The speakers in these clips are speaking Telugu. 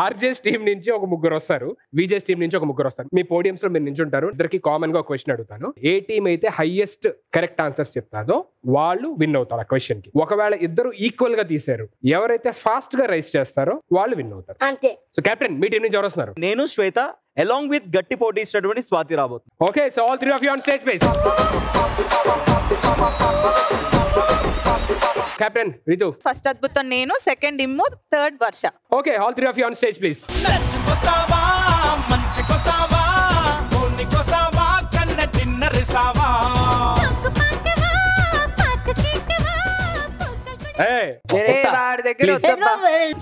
ఆర్జేస్ టీం నుంచి ఒక ముగ్గురు వస్తారు, విజేస్ టీం నుంచి ఒక ముగ్గురు వస్తారు. మీ పోడియంస్ లో మీరు నించుంటారు. ఇద్దరికి కామన్ గా ఒక క్వశ్చన్ అడుగుతాను. ఏ టీం అయితే హైయెస్ట్ కరెక్ట్ ఆన్సర్స్ చెప్తాదో వాళ్ళు విన్ అవుతారు ఆ క్వశ్చన్ కి. ఒకవేళ ఇద్దరు ఈక్వల్ గా తీశారు, ఎవరైతే ఫాస్ట్ గా రైస్ చేస్తారో వాళ్ళు విన్ అవుతారు. అంతే. సో కెప్టెన్, మీ టీం నుంచి ఎవరు వస్తున్నారు? నేను శ్వేత అలాంగ్ విత్ గట్టి పోటీ ఇచ్చినటువంటి స్వాతి రాబోతుంది. Okay, so all three of you on stage please. Captain Ritu. First అద్భుతం నేను, second Immu, third Varsha. Okay, all three of you on stage please.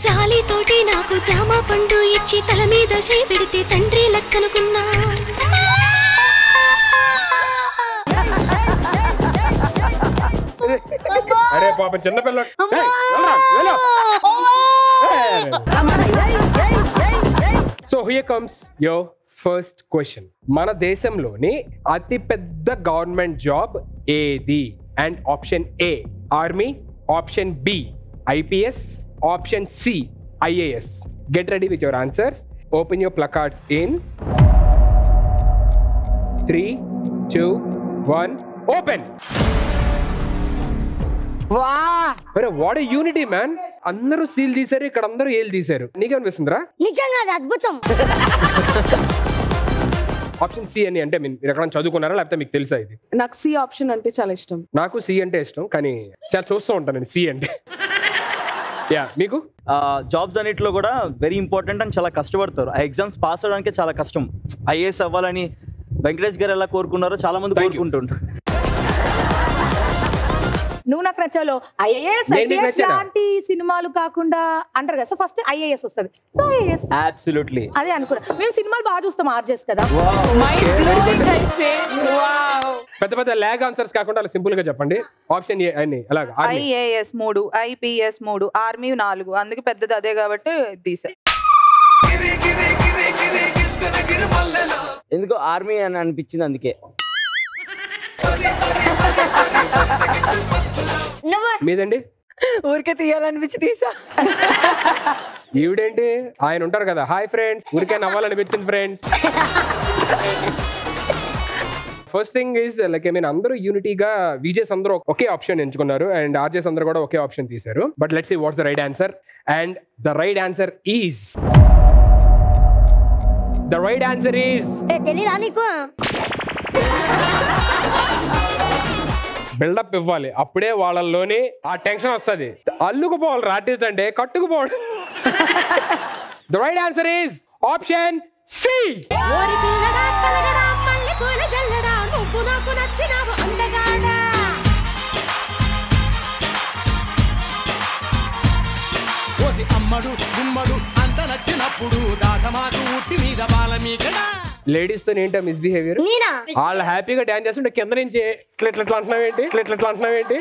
చాలి తోటి నాకు జామ పండు ఇచ్చి తల మీద చేయి పెడితే తండ్రి లెక్కనుకున్నా. అరే పాపం చిన్న పిల్లలు. So here comes your first question. మన దేశంలోని అతి పెద్ద గవర్నమెంట్ జాబ్ ఏది? And option A army, option B IPS, option C IAS. Get ready with your answers. Open your placards in 3, 2, 1 open. What a unity man. అందరూ సీల్ తీశారు, ఇక్కడ అందరూ ఏలు తీశారు. నీకేమనిపిస్తుందిరా? నిజంగా అది అద్భుతం. ఆప్షన్ సి అని అంటే మీరు ఎక్కడ చదువుకున్నారా లేకపోతే మీకు తెలుసా ఇది? నాకు సి ఆప్షన్ అంటే చాలా ఇష్టం. నాకు సి అంటే ఇష్టం, కానీ చాలా చూస్తూ ఉంటాను నేను సి అంటే. యా, మీకు? జాబ్స్ అన్నిట్లో కూడా వెరీ ఇంపార్టెంట్ అని చాలా కష్టపడతారు. ఆ ఎగ్జామ్స్ పాస్ అవడానికి చాలా కష్టం. IAS అవ్వాలని వెంకటేష్ గారు ఎలా కోరుకున్నారో చాలా మంది కోరుకుంటుంటారు. నువ్వు నాకు నచ్చాలో IAS IPS లాంటి సినిమాలు కాకుండా అంటారు కదా. సో ఫస్ట్ IAS వస్తుంది. సో IAS అబ్సల్యూట్లీ అదే అనుకున్నా. మేము సినిమాలు బాగా చూస్తాం ఆర్జేస్ కదా. పెద్ద పెద్ద లాగ్ ఆన్సర్స్ కాకుండా అలా సింపుల్ గా చెప్పండి. ఆప్షన్ ఏ అని అలాగా. IAS 3, IPS 3, army 4. అందుకే పెద్దది అదే కాబట్టి తీసా. ఎందుకో ఆర్మీ అని అనిపించింది, అందుకే. మీదండి? ఊరికే తీయాలనిపించి తీసా. ఈవిడేంటి, ఆయన ఉంటారు కదా, హాయ్ ఫ్రెండ్స్, ఊరికే నవ్వాలనిపించింది friends. First thing is like అందరూ యూనిటీగా విజేస్ అందరూ ఒకే ఆప్షన్ ఎంచుకున్నారు అండ్ ఆర్జేస్ అందరూ కూడా ఒకే ఆప్షన్ తీశారు. But let's see what's the right answer. And the right answer is తెలీదా నీకు? బిల్డప్ ఇవ్వాలి, అప్పుడే వాళ్ళలోని ఆ టెన్షన్ వస్తుంది. అల్లుకుపోవాలి ఆర్టిస్ట్ అంటే, కట్టుకుపోవడం. The right answer is option C. Ladies తో ఏంటో మిస్బిహేవియర్. వాళ్ళు హ్యాపీగా డాన్స్ చేస్తుంటే కింద నుంచి ఇట్లా అంటున్నావేంటి?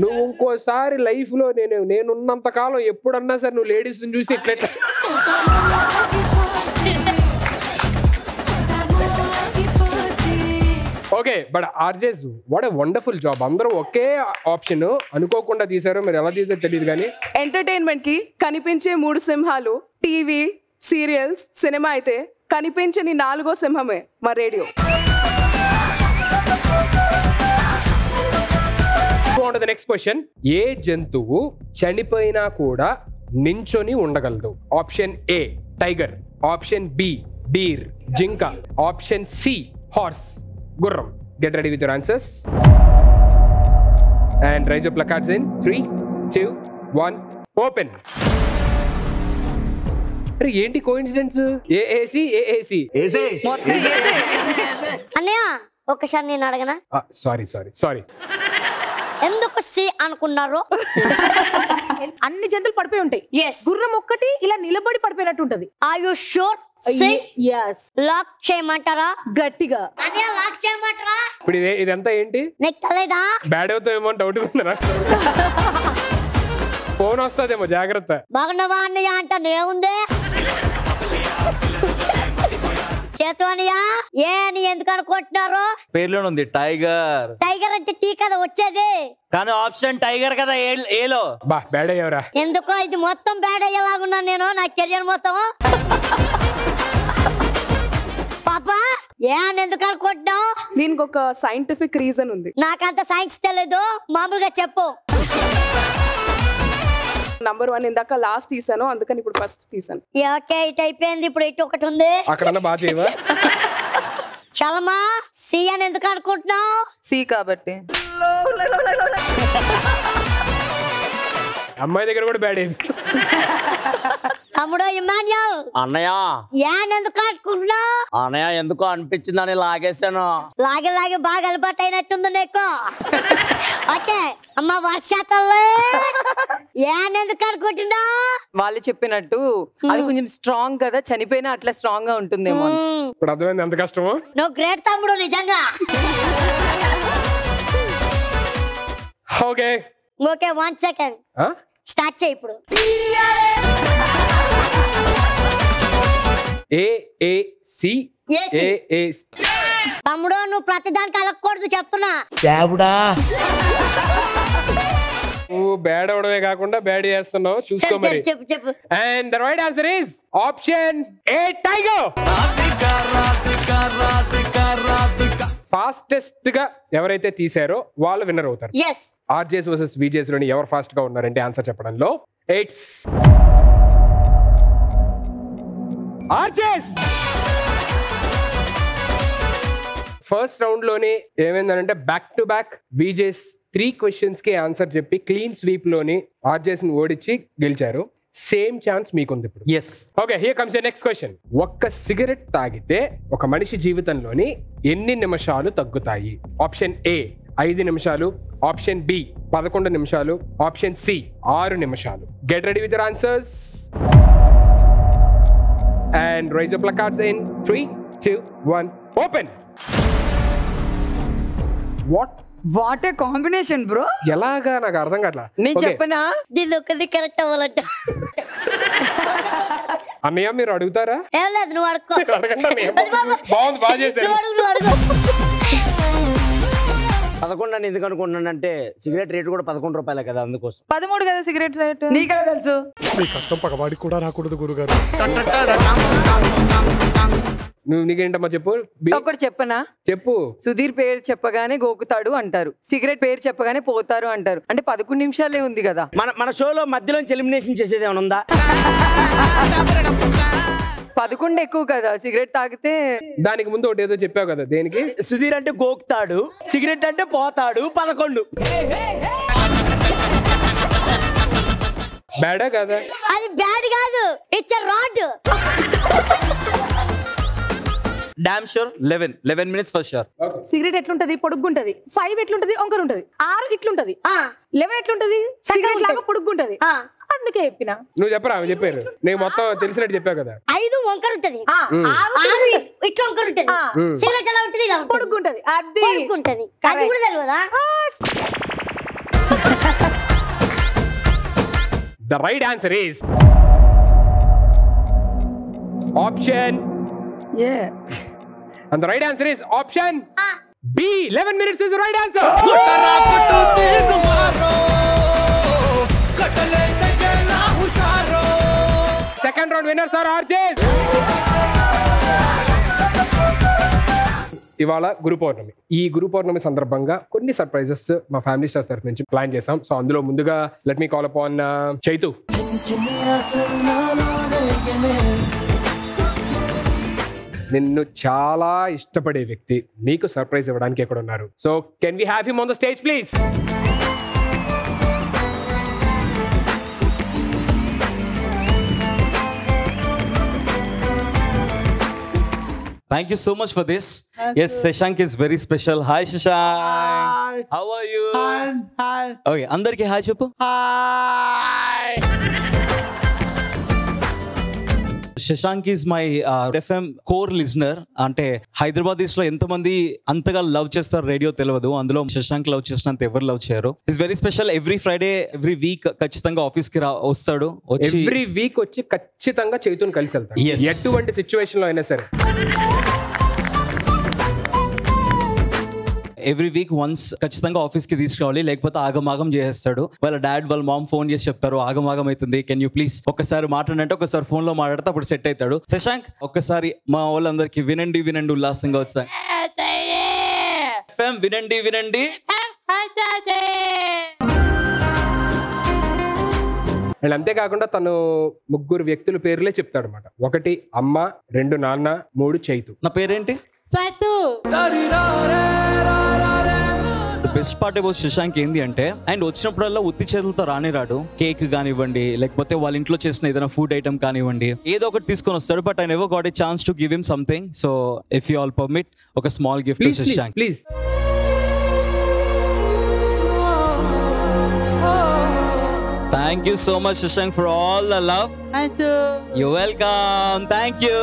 నువ్వు ఇంకోసారి లైఫ్ లో నేనున్నంత కాలం ఎప్పుడన్నా సరే నువ్వు లేడీస్ చూసి ఇట్లా okay. But RJs what a wonderful job. అందరూ ఒకే ఆప్షన్ అనుకోకుండా తీసారు. మీరు ఎలా తీసారో తెలియదు కానీ ఎంటర్టైన్మెంట్ కి కనిపించే 3 సింహాలు టీవీ, సీరియల్స్, సినిమా అయితే కనిపించని 4వ సింహమే మా రేడియో. Next question. ఏ జంతువు చనిపోయినా కూడా నించొని ఉండగలదు? Option A tiger, option B deer జింక, ఆప్షన్ సి హార్స్ గుర్రం. Get ready with your answers and raise your placards in 3, 2, 1 open. అరే ఏంటి కోఇన్సిడెన్స్? ఏఏసి అన్నయ్య ఒకసారి నేను అడగనా? సారీ ఎందుకు సి అనుకున్నారు? అన్ని జంతువులు పడిపోయి ఉంటాయి. గుర్రం ఒక్కటి ఇలా నిలబడి పడిపోయినట్టు ఉంటది. Are you sure? yes. Lock చేయమంటారా? గట్టిగా. అన్నయ్య లాక్ చేయమంటారా? ఇప్పుడు ఇదంతా ఏంటి? నీకు తెలియదా? బ్యాడ్ అవుతాయేమో డౌట్ ఉందా? ఫోన్ వస్తుందేమో, జాగ్రత్త. బాగున్నావా అన్నయ్య అంట నేముందే. చేతువనియా ఏ అని ఎందుకు అనుకుంటున్నారు? పేర్లోనే ఉంది టైగర్. టైగర్ అంటే టీ కదా వచ్చేది, కానీ ఆప్షన్ టైగర్ కదా ఏలో. బా బ్యాడ్ అయ్యావరా. ఎందుకో ఇది మొత్తం బ్యాడ్ అయ్యేలాగున్నాను నేను, నా కెరియర్ మొత్తం. పాపా ఏ అని ఎందుకు అనుకుంటున్నావు? దీనికి ఒక సైంటిఫిక్ రీజన్ ఉంది. నాకంత సైన్స్ తెలీదు, మామూలుగా చెప్పు. నంబర్ 1 ఇందాక లాస్ట్ తీసాను, అందుకని ఇప్పుడు ఫస్ట్ తీసాను. ఓకే ఇటు అయిపోయింది, ఇప్పుడు ఇటు ఒకటి ఉంది. అక్కడ బాగా చేయవా? చలమా సి అని ఎందుకు అనుకుంటున్నావు? సి కాబట్టి. అమ్మాయి దగ్గర కూడా బ్యాడ్ అయింది. తమ్ముడు ఇమాన్యుల్ అన్నయ్య ఏ అని ఎందుకు అనుకుంటున్నావు? అన్నయ్య ఎందుకో అనిపించిందని లాగేశాను. లాగి లాగి బాగా అలవాటు అయినట్టుంది నీకు. ఓకే అమ్మ వర్ష తల్లి ఏ అని ఎందుకు అనుకుంటున్నావు? వాళ్ళు చెప్పినట్టు అది కొంచెం స్ట్రాంగ్ కదా, చనిపోయినా అట్లా స్ట్రాంగ్ గా ఉంటుందేమో. ఇప్పుడు అర్థమైంది ఎంత కష్టమో. నువ్వు గ్రేట్ తమ్ముడు నిజంగా. ఓకే ఓకే 1 సెకండ్ స్టార్ట్ చేయి ఇప్పుడు. ఏఏసి ఏఏసి. తమ్ముడు నువ్వు ప్రతిదానికి అలగకూడదు చెప్తున్నా. నువ్వు బ్యాడ్ అవడమే కాకుండా బ్యాడ్ చేస్తున్నావు, చూసుకో మరి. చెప్పు చెప్పు. And the right answer is option A tiger. Fastest గా ఎవరైతే తీసారో వాళ్ళు విన్నర్ అవుతారు. ఎస్ ఆర్జేస్ వర్సెస్ విజేస్ లోని ఎవరు ఫాస్ట్ గా ఉన్నారంటే ఆన్సర్ చెప్పడంలో ఇట్స్ ఆర్జేస్. ఫస్ట్ రౌండ్ లోనే ఏమైందంటే back to back VJs 3 questions కి ఆన్సర్ చెప్పి క్లీన్ స్వీప్ లోని ఆర్జేస్ ని ఓడించి గెలిచారు. సేమ్ ఛాన్స్ మీకుంది ఇప్పుడు. Yes. Okay here comes the next question. ఒక్క సిగరెట్ తాగితే ఒక మనిషి జీవితంలోని ఎన్ని నిమిషాలు తగ్గుతాయి? ఆప్షన్ ఏ 5 నిమిషాలు, ఆప్షన్ బి 11 నిమిషాలు, ఆప్షన్ సి 6 నిమిషాలు. Get ready with your answers and raise your placards in 3, 2, 1 open. What A combination bro. ఎలాగా నాకు అర్థం కావట్లా. నేను చెప్పనా? దీని ఒకటి కరెక్ట్ అవ్వాలంట. అన్నయ్య మీరు అడుగుతారా? ఏం లేదు నువ్వు అడుక్కో. అడగండి అన్నయ్య. బాగుంది, బాగా చేశారు. నువ్వు అడుగు. 11 అని ఎందుకు అనుకుంటున్నానంటే సిగరెట్ రేట్ కూడా 11 రూపాయలే కదా, అందుకోసం. 13 కదా సిగరెట్ రేట్. నీకెలా తెలుసు? మీ కష్టం పగవాడికి కూడా రాకూడదు గురుగారు. నువ్వు నీకేంటమ్మా చెప్పు. ఒకటి చెప్పనా? చెప్పు. సుధీర్ పేరు చెప్పగానే గోకుతాడు అంటారు, సిగరెట్ పేరు చెప్పగానే పోతారు అంటారు. అంటే 11 నిమిషాలే ఉంది కదా. మన షోలో మధ్యలో ఎలిమినేషన్ చేసేది ఏమైనా ఉందా? 11 ఎక్కువ కదా సిగరెట్ తాగితే. దానికి ముందు ఒకటి ఏదో చెప్పావు కదా, దేనికి? సుధీర్ అంటే గోకుతాడు, సిగరెట్ అంటే పోతాడు. 11 బ్యాడా కదా? అది బ్యాడ్ కాదు, it's a rod. Damn sure 11 minutes for sure. Cigarette ఎట్లుంటది? పొడుగ్గుంటది. 5 ఎట్లుంటది? వంకర ఉంటది. 6 ఇట్లుంటది. 11 ఎట్లుంటది? సిగరెట్ లాగా పొడుగ్గుంటది. అందుకే చెప్పినా. నువ్వు చెప్పరా, ఆమె చెప్పారు. నీకు మొత్తం తెలిసినట్టు చెప్పావు కదా. 5 వంకర ఉంటది, 6 ఇట్లా వంకర ఉంటది. సిగరెట్ ఎలా ఉంటది? ఇలా పొడుగ్గుంటది. అది పొడుగ్గుంటది. అది కూడా తెలియదా? The right answer is option. Yeah. And the right answer is option B. 11 minutes is the right answer. Second round winners are RJs. ఇవాళ గురు పౌర్ణమి. ఈ గురు పౌర్ణమి సందర్భంగా కొన్ని సర్ప్రైజెస్ మా ఫ్యామిలీ స్టార్స్ తరఫు నుంచి ప్లాన్ చేసాం. సో అందులో ముందుగా let me call upon Chaitu. నిన్ను చాలా ఇష్టపడే వ్యక్తి నీకు సర్ప్రైజ్ ఇవ్వడానికి ఎక్కడ ఉన్నారు. So can we have him on the stage please? Thank you so much for this. Yes, Shashank is very special. Hi Shashank. Hi. How are you? Hi. Okay, andarki hi cheppu. Hi. Shashank is my FM core listener. అంటే హైదరాబాదీస్ లో ఎంత మంది అంతగా లవ్ చేస్తారు రేడియో తెలియదు. అందులో శశాంక్ లవ్ చేసినంత ఎవరు లవ్ చేయరు. It's very special. Every Friday every week ఖచ్చితంగా ఆఫీస్ కి వస్తాడు. ఎవ్రీ వీక్ వచ్చి ఖచ్చితంగా చైతుని కలిసి వెళ్తాడు, ఎటువంటి సిచ్యువేషన్ లో అయినా సరే. ఎవ్రీ వీక్ వన్స్ ఖచ్చితంగా ఆఫీస్ కి తీసుకురావాలి, లేకపోతే ఆగమాగం చేసేస్తాడు. వాళ్ళ డాడ్ వాళ్ళ మామ్ ఫోన్ చేసి చెప్తారు ఆగమాగం అవుతుంది, కెన్ యూ ప్లీజ్ ఒక్కసారి మాట్లాడంటే ఒకసారి ఫోన్ లో మాట్లాడితే అప్పుడు సెట్ అవుతాడు. శశాంక్ ఒక్కసారి మా వాళ్ళందరికి వినండి వినండి ఉల్లాసంగా వచ్చా వినండి వినండి. అండ్ అంతేకాకుండా తను 3 వ్యక్తుల పేర్లే చెప్తాడు అనమాట. 1 అమ్మ, 2 నాన్న, 3 చైతు. నా పేరేంటి? బెస్ట్ పార్ట్ అబౌట్ శశాంక్ ఏంది అంటే అండ్ వచ్చినప్పుడల్లా ఉత్తి చేతులతో రాడు. కేక్ కానివ్వండి, లేకపోతే వాళ్ళ ఇంట్లో చేసిన ఏదైనా ఫుడ్ ఐటమ్ కానివ్వండి, ఏదో ఒకటి తీసుకొని వస్తాడు. But I never got a chance to give him something. So if you all permit ఒక small gift to Shashank please. Thank you so much, Shashank, for all the love. Thank you. You're welcome. Thank you.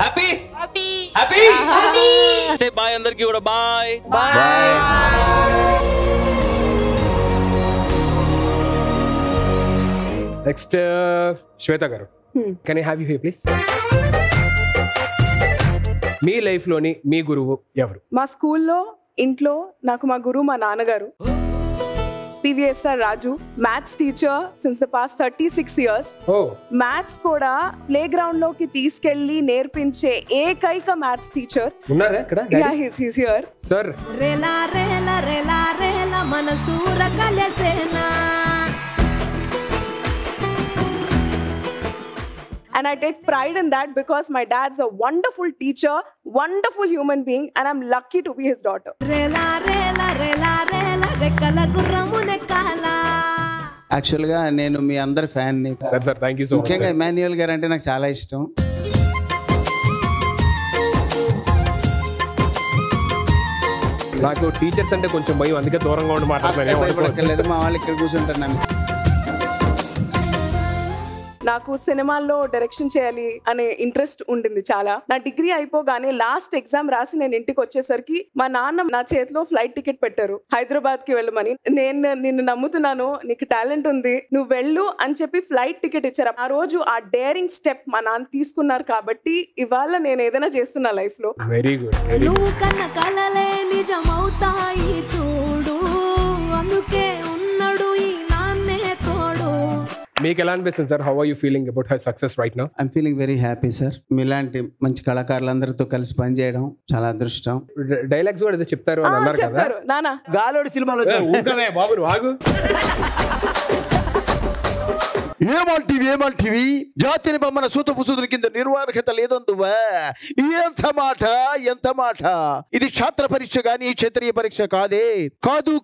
Happy? Happy. Happy? Happy. Say bye, andarki kuda bye. Bye. Next Shweta garu, can I have you here please? మీ లైఫ్ లోని మీ గురువు ఎవరు? మా స్కూల్లో, ఇంట్లో నాకు మా గురువు మా నాన్నగారు. PVSR Raju, maths teacher since the past 36 years. Maths కూడా ప్లే గ్రౌండ్ లోకి తీసుకెళ్లి నేర్పించే ఏకైక మ్యాథ్స్ టీచర్. ఉన్నారా ఇక్కడ? Yeah, he's here. Sir. Rela Rela Rela Rela మనసూర కలసేనా. And I take pride in that because my dad's a wonderful teacher, wonderful human being, and I'm lucky to be his daughter. Rela Rela Rela Rela రెక్కల గుర్రమునే కాలా. యాక్చువల్గా నేను మీ అందరి ఫ్యాన్ని. Sir thank you so much. ముఖ్యంగా ఇమాన్యుయల్ గారు అంటే నాకు చాలా ఇష్టం. నాకు టీచర్స్ అంటే కొంచెం భయం, అందుకే దూరంగా ఉండి మాట్లాడలేదు. మా వాళ్ళు ఇక్కడ కూర్చుంటారు. నాకు సినిమాల్లో డైరెక్షన్ చేయాలి అనే ఇంట్రెస్ట్ ఉండింది చాలా. నా డిగ్రీ అయిపోగానే లాస్ట్ ఎగ్జామ్ రాసి నేను ఇంటికి వచ్చేసరికి మా నాన్న నా చేతిలో ఫ్లైట్ టికెట్ పెట్టారు హైదరాబాద్ కి వెళ్ళమని. నేను నిన్ను నమ్ముతున్నాను, నీకు టాలెంట్ ఉంది, నువ్వు వెళ్ళు అని చెప్పి ఫ్లైట్ టికెట్ ఇచ్చారు. ఆ రోజు ఆ డేరింగ్ స్టెప్ మా నాన్న తీసుకున్నారు కాబట్టి ఇవాళ నేను ఏదైనా చేస్తున్నా లైఫ్ లో. Very good. నువ్వు కన్న కలలే నిజమవుతాయి చూడు, అందుకే ఉన్నాడు ఈ నాన్నే తోడు. మీకు ఎలా అనిపిస్తుంది sir? How are you feeling about her success right now? I'm feeling very happy sir. మీలాంటి మంచి కళాకారులందరితో కలిసి పనిచేయడం చాలా అదృష్టం. డైలాగ్స్ కూడా ఏదో చెప్తారు అని అన్నారు కదా నానా. గాలోడి సినిమాలో బాబు ఆగు. ఏమంటివి జాతిని బొమ్మన సూతపు సూదుల కింద నిర్వాహకత లేదందువా? ఎంత మాట ఇది క్షాత్ర పరీక్ష గాని క్షత్రియ పరీక్ష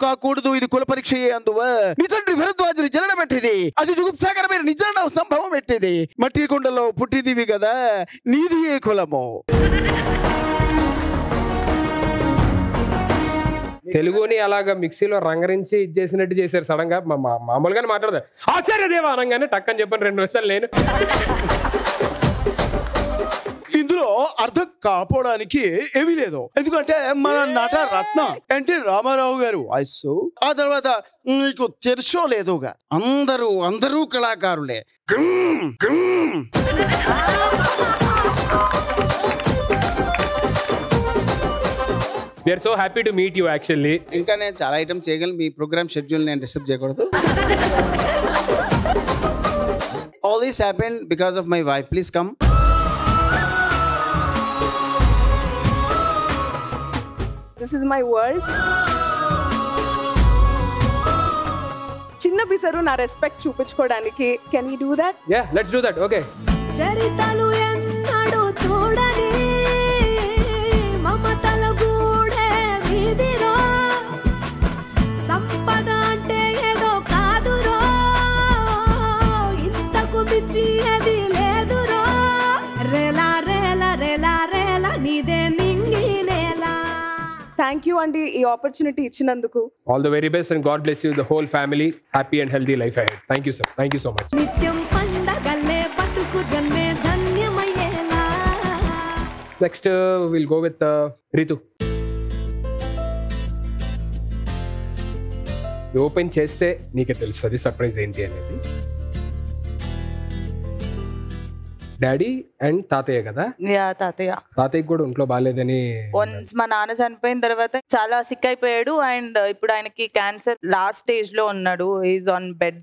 కాకూడదు, ఇది కుల పరీక్షయే అందువా? నీ తండ్రి భరద్వాజుని జననం ఎట్టిది, అది జుగుప్సాకరమైన నిజాన సంభవం ఎట్టిది. మట్టి కొండలో పుట్టిదివి కదా, నీది ఏ కులము? తెలుగుని అలాగా మిక్సీలో రంగరించి చేసినట్టు చేశారు సడన్ గా. మామూలుగానే మాట్లాడదు ఆచార్యదేవా అనగానే టక్కని చెప్పని 2 నిమిషాలు నేను. ఇందులో అర్థం కాపోవడానికి ఏమీ లేదు. ఎందుకంటే మన నట రత్న ఎన్టీ రామారావు గారు వాయిస్, ఆ తర్వాత నీకు తెలుసో లేదుగా అందరూ కళాకారులే. We are so happy to meet you actually. ఇంకా నేను చాలా ఐటమ్ చేయగలను. మీ ప్రోగ్రామ్ షెడ్యూల్ నేను డిస్టర్బ్ చేయకూడదు. All this happened because of my wife. Please come. This is my world. చిన్న పిసరు నా రెస్పెక్ట్ చూపించుకోవడానికి. Can you do that? Yeah, let's do that. Okay. చరితలు ఎన్నడూ చూడని మమతల గూడే వీధిలో, సంపద అంటే ఏదో కాదురో, ఇంతకు మించి అది లేదురో. రేలా రేలా రేలా రేలా నీదే నింగి నేలా. థ్యాంక్ యూ అండి ఈ ఆపర్చునిటీ ఇచ్చినందుకు. All the very best and God bless you, the whole family. Happy and healthy life ahead. Thank you sir. Thank you so much. నిత్యం పండగలే బతుకు జన్మే ధన్యమయ్యేలా. Next we'll go with Ritu. Open చేస్తే నీకే తెలుస్తుంది సర్ప్రైజ్ ఏంటి అనేది. డాడీ అండ్ తాతయ్య కదా? తాతయ్యకి కూడా ఒంట్లో బాగాలేదని. వన్స్ మా నాన్న చనిపోయిన తర్వాత చాలా సిక్ అయిపోయాడు అండ్ ఇప్పుడు ఆయనకి క్యాన్సర్ లాస్ట్ స్టేజ్ లో ఉన్నాడు. Is on bed.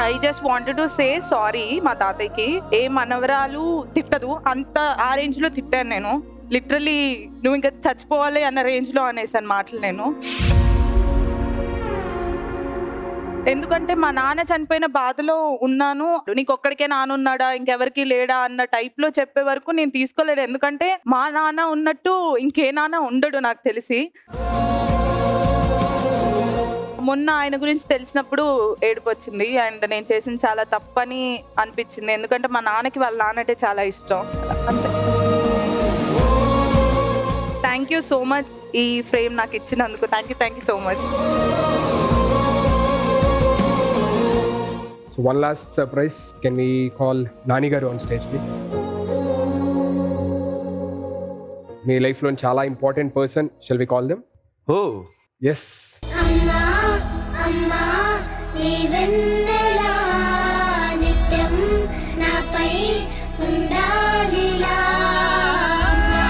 I just wanted to say sorry మా తాతయ్యకి. ఏ మనవరాలు తిట్టదు, అంత ఆ రేంజ్ లో తిట్టాను నేను. లిటరలీ నువ్వు ఇంకా చచ్చిపోవాలి అన్న రేంజ్ లో అనేసాను మాటలు నేను. ఎందుకంటే మా నాన్న చనిపోయిన బాధలో ఉన్నాను. నీకు ఒక్కడికే నాన్న ఉన్నాడా, ఇంకెవరికి లేడా అన్న టైప్ లో చెప్పే వరకు నేను తీసుకోలేదు. ఎందుకంటే మా నాన్న ఉన్నట్టు ఇంకే నాన్న ఉండడు నాకు తెలిసి. మొన్న ఆయన గురించి తెలిసినప్పుడు ఏడుపు వచ్చింది అండ్ నేను చేసిన చాలా తప్పని అనిపించింది. ఎందుకంటే మా నాన్నకి వాళ్ళ నాన్నంటే చాలా ఇష్టం. అంతే. థ్యాంక్ యూ సో మచ్ ఈ ఫ్రేమ్ నాకు ఇచ్చినందుకు. Thank you so much. So one last surprise. Can we call Nani garu on stage, please? Me life లో చాలా important person. Shall we call them? Oh, yes. అమ్మా అమ్మా నీవెన్నెలా నిత్యం నాపై ఉండాలిలా. అమ్మా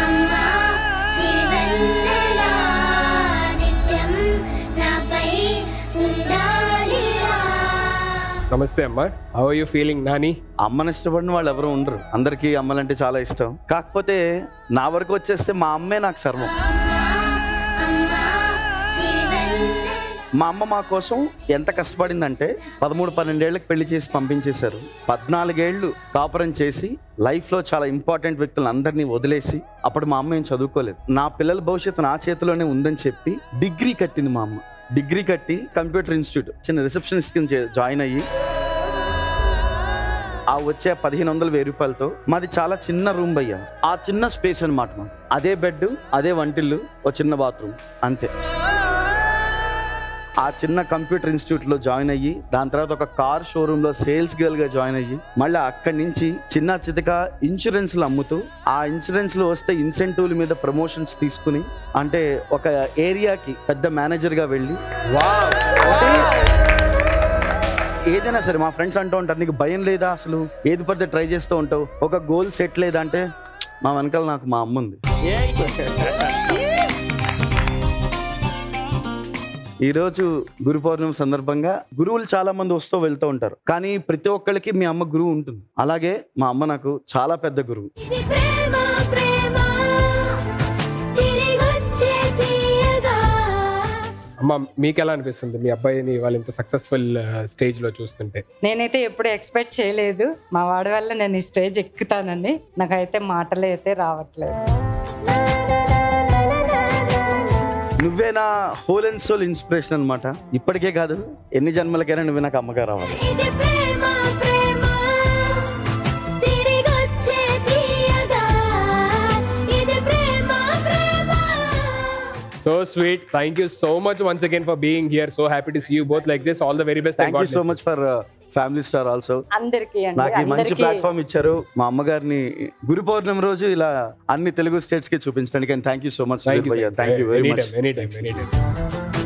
అమ్మా నీవెన్నెలా నిత్యం నాపై ఉండాలిలా. నమస్తే అమ్మ. How are you feeling Nani? అమ్మని ఇష్టపడిన వాళ్ళు ఎవరు ఉండరు. అందరికీ అమ్మలంటే చాలా ఇష్టం. కాకపోతే నా వరకు వచ్చేస్తే మా అమ్మే నాకు సర్వం. మా అమ్మ మా కోసం ఎంత కష్టపడిందంటే 13-12 ఏళ్ళకి పెళ్లి చేసి పంపించేశారు. 14 ఏళ్ళు కాపురం చేసి లైఫ్లో చాలా ఇంపార్టెంట్ వ్యక్తులను అందరినీ వదిలేసి, అప్పుడు మా అమ్మ ఏం చదువుకోలేదు. నా పిల్లల భవిష్యత్తు నా చేతిలోనే ఉందని చెప్పి డిగ్రీ కట్టింది మా అమ్మ. డిగ్రీ కట్టి కంప్యూటర్ ఇన్స్టిట్యూట్ చిన్న రిసెప్షనిస్ట్ కింద జాయిన్ అయ్యి ఆ వచ్చే 1500-1000 రూపాయలతో మాది చాలా చిన్న రూమ్ భయ్యా. ఆ చిన్న స్పేస్ అనమాట. మాది అదే బెడ్, అదే వంటిల్లు, ఓ చిన్న బాత్రూమ్, అంతే. ఆ చిన్న కంప్యూటర్ ఇన్స్టిట్యూట్లో జాయిన్ అయ్యి దాని తర్వాత ఒక కార్ షోరూంలో సేల్స్ గర్ల్గా జాయిన్ అయ్యి మళ్ళీ అక్కడి నుంచి చిన్న చితక ఇన్సూరెన్స్లు అమ్ముతూ ఆ ఇన్సూరెన్స్లు వస్తే ఇన్సెంటివ్ల మీద ప్రమోషన్స్ తీసుకుని అంటే ఒక ఏరియాకి పెద్ద మేనేజర్గా వెళ్ళి ఏదైనా సరే మా ఫ్రెండ్స్ అంటూ ఉంటారు, నీకు భయం లేదా అసలు, ఏది పడితే ట్రై చేస్తూ ఉంటావు, ఒక గోల్ సెట్ లేదా అంటే మా వెనకాల నాకు మా అమ్మ ఉంది. ఈరోజు గురు పౌర్ణమి సందర్భంగా గురువులు చాలా మంది వస్తూ వెళ్తూ ఉంటారు, కానీ ప్రతి ఒక్కరికి మీ అమ్మ గురువు ఉంటుంది. అలాగే మా అమ్మ నాకు చాలా పెద్ద గురువు. అమ్మ మీకు ఎలా అనిపిస్తుంది మీ అబ్బాయిని వాళ్ళు ఇంత సక్సెస్ఫుల్ స్టేజ్ లో చూస్తుంటే? నేనైతే ఎప్పుడు ఎక్స్పెక్ట్ చేయలేదు మా వాడి వల్ల నేను ఈ స్టేజ్ ఎక్కుతానని. నాకైతే మాటలు అయితే రావట్లేదు. నువ్వే నా హోల్ అండ్ సోల్ ఇన్స్పిరేషన్ అనమాట. ఇప్పటికే కాదు, ఎన్ని జన్మలకైనా నువ్వే నాకు అమ్మగా రావాలి. So sweet. Thank you so much once again for being here. So happy to see you both like this. All the very best. Thank you so much for family star also. అందరికీ నాకు మంచి ప్లాట్ఫామ్ ఇచ్చారు. మా అమ్మగారిని గురు పౌర్ణమి రోజు ఇలా అన్ని తెలుగు స్టేట్స్ కి చూపించడానికి. Thank you so much. Thank you very much.